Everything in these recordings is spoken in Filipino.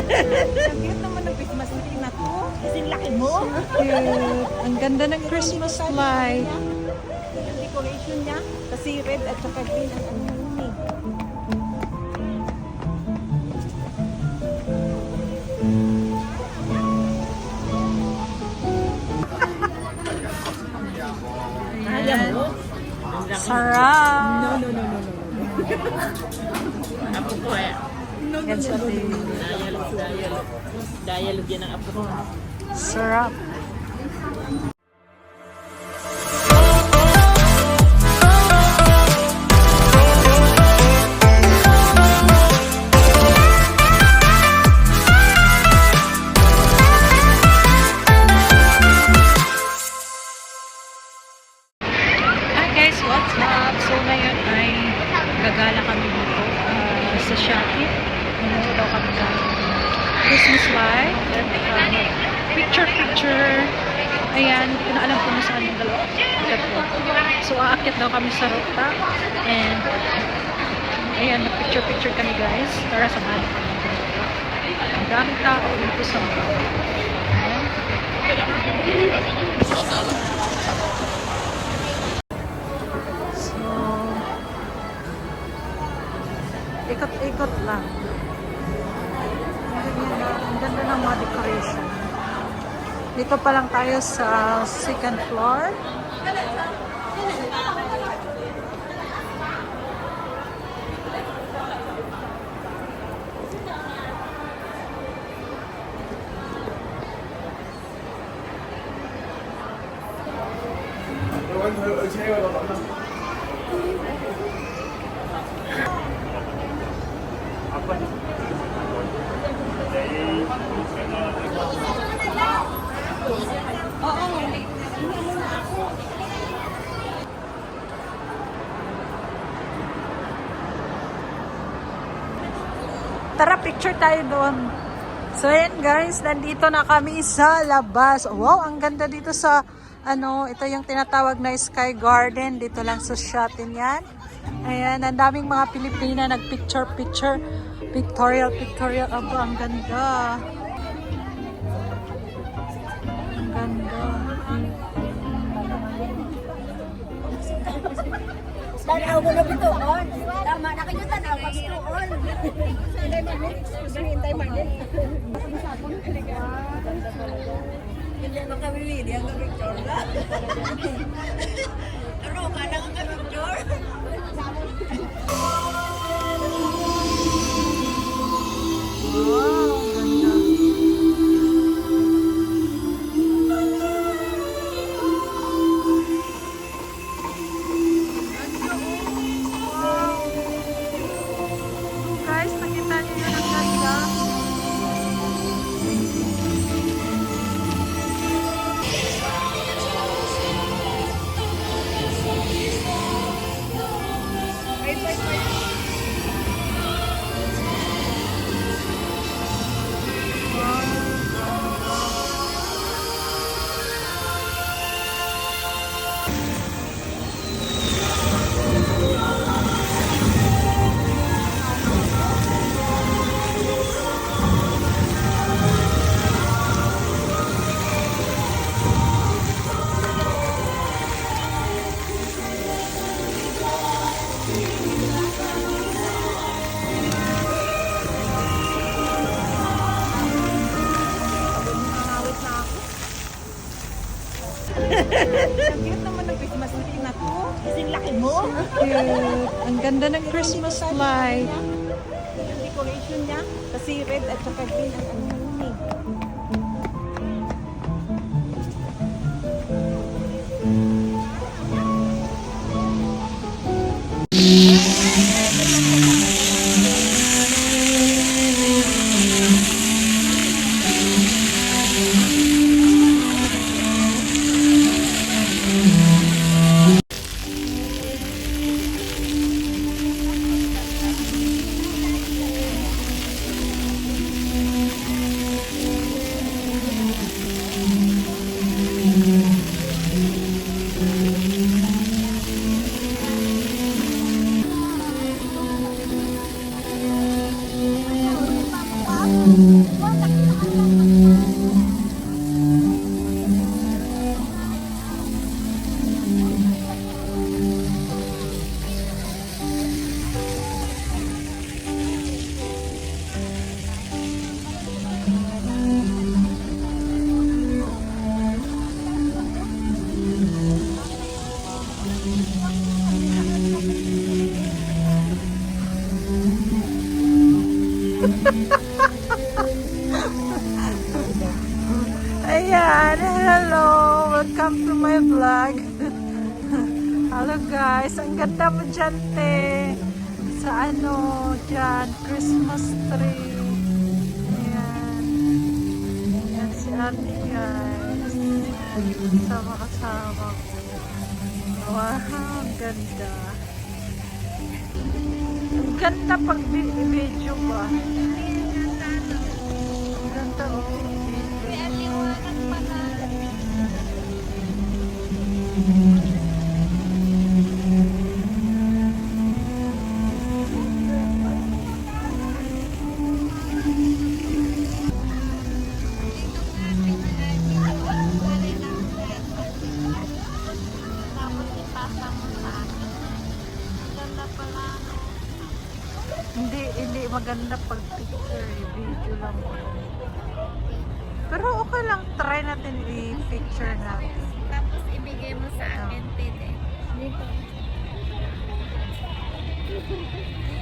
Ang cute naman ng Christmas tree na to. Kasi laki mo. Cute. Ang ganda ng Christmas light. Yung decoration niya. Kasi red at saka green ang ano yun eh. Kaya mo? Sarap! No. Apo ko eh. Yan sa atin. Dialogue yan ang apo ko. Sarap. Hi guys, what's up? So ngayon ay gagala kami dito sa Shopee. Ano daw kami ng Christmas light. Picture. Ayan, hindi ko na alam kung saan yung dalawa. So aakyat daw kami sa rooftop. And ayan, picture kami guys. Tara, samahan kami. Ang daming tao dito sa ayan. So, ikot-ikot lang. Ang ganda ng mga decoration. Dito pa lang tayo sa second floor. Tara, picture tayo doon. So, ayan guys, nandito na kami sa labas. Wow, ang ganda dito sa, ito yung tinatawag na Sky Garden. Dito lang sa Shopee yan. Ayan, ang daming mga Pilipina nag-picture. Pictorial. Aba, ang ganda. Ang ganda. Tanaw mo na bito, on. Tama, nakikita pag on. Hintay manit. Hintay manit. Hindi mo kami video ang picture na. Ano, kada ka picture? Wow, ang ganda. Guys, nakita niyo yun ang ganda. Ang cute naman ng Christmas tree na to. Kasi laki mo. Cute. Ang ganda ng Christmas light. Yung decoration niya. Kasi red at saka green ang ano yun eh. Ayan, hello! Welcome to my vlog. Hello guys, ang ganda mo dyan, te. Sa ano, dyan, Christmas tree. Ayan. Ayan si ate guys. Kasama-kasama ko. Wow, ang ganda. Ang ganda pag video ba? Ang ganda oh. Hindi maganda pag picture, video lang. Pero okay lang, try natin i-picture natin. Tapos ibigay mo sa akin, Tite.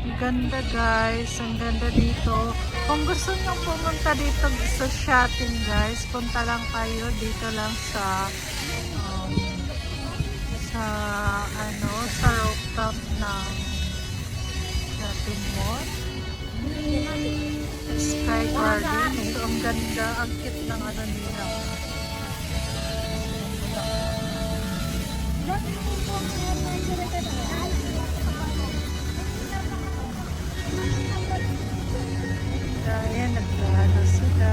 Ang ganda guys, ang ganda dito. Kung gusto nyo pumunta dito sa shopping guys, punta lang kayo dito lang sa sa rooftop ng shopping mall. Sky Garden. So, ang ganda, ang cute ng ano nila. Ayan, nagkano sila.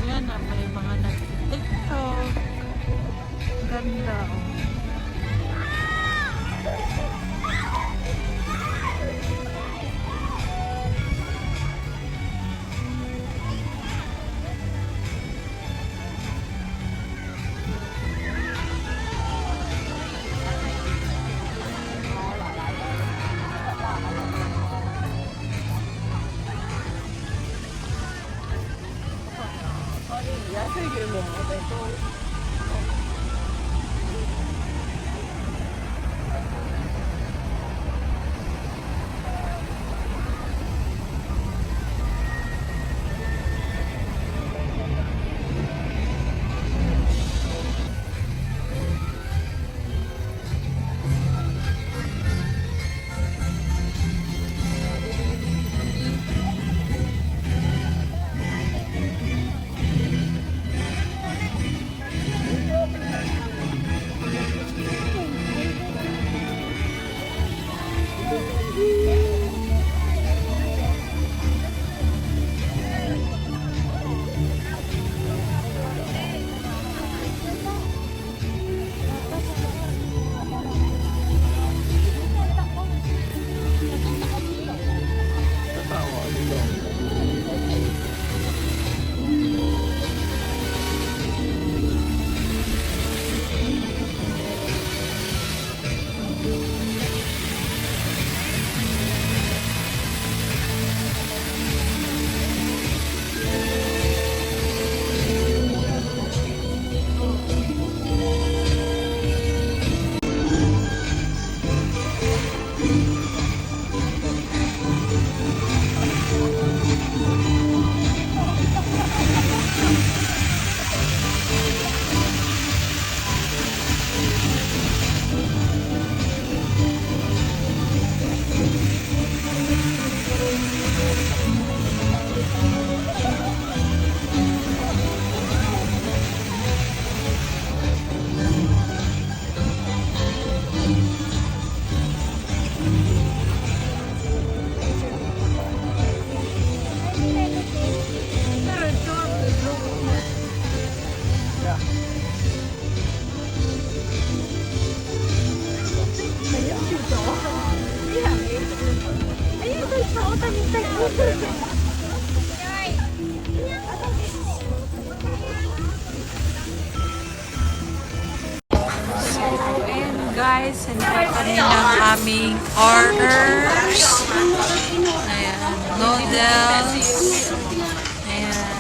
Ayan na, may mga nag-tiktok. Ganda oh. guys, hinihintay kami ng aming orders. Ayan, noodles. Ayan.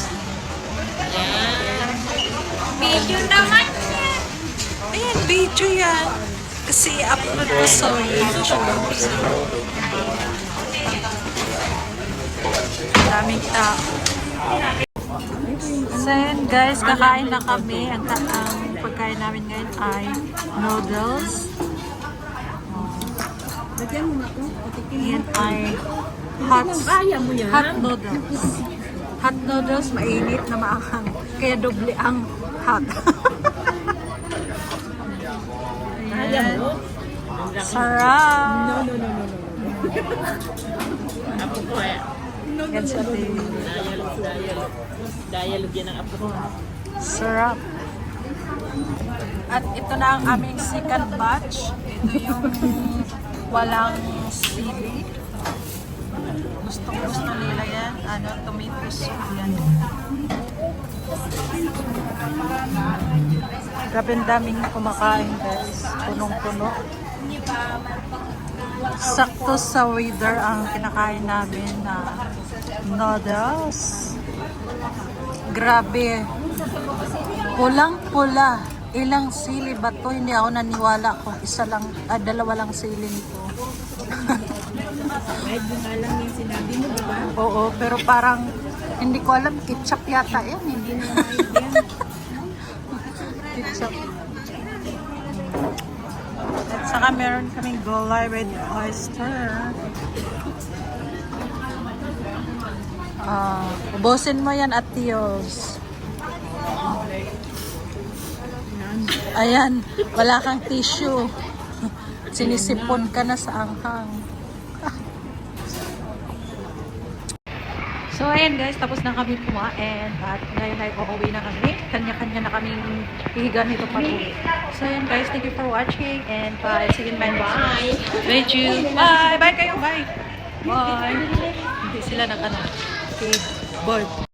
Video naman. Ayan, video yan. Kasi upload ko sa YouTube. Daming tao. So yun guys, kakain na kami. Ang pagkain namin ngayon ay noodles. Yan ay hot noodles. Hot noodles, mainit na maanghang. Kaya doble ang hot. Ayan. Sarap! Yan sa Dialogue yan ang apo ko. sarap. At ito na ang aming second batch. Ito yung walang sili. Gusto nila yan. Tomato soup yan. Grabe ang daming kumakain guys. Punong-puno. Sakto sa weather ang kinakain namin na noodles. Grabe. Pulang-pula. Ilang sili ba to? Hindi ako naniwala kung dalawa lang sili nito. Medyo nga lang yung sinabi mo, diba? Oo, pero parang hindi ko alam. Ketchup yata yan. Hindi na ketchup. At saka meron kaming gulay with oyster. Ubusin mo yan at Tios. Ayan, wala kang tissue. Sinisipon ka na sa anghang. So ayan guys, tapos na kami kumain at ngayon ay uuwi na kami. Kanya-kanya na kaming hihiga nito pa uwi. So ayan guys, thank you for watching and bye. See you in my next one. Thank you. Bye! Bye kayo! Bye! Bye! Hindi sila nag-ano. Okay, bye.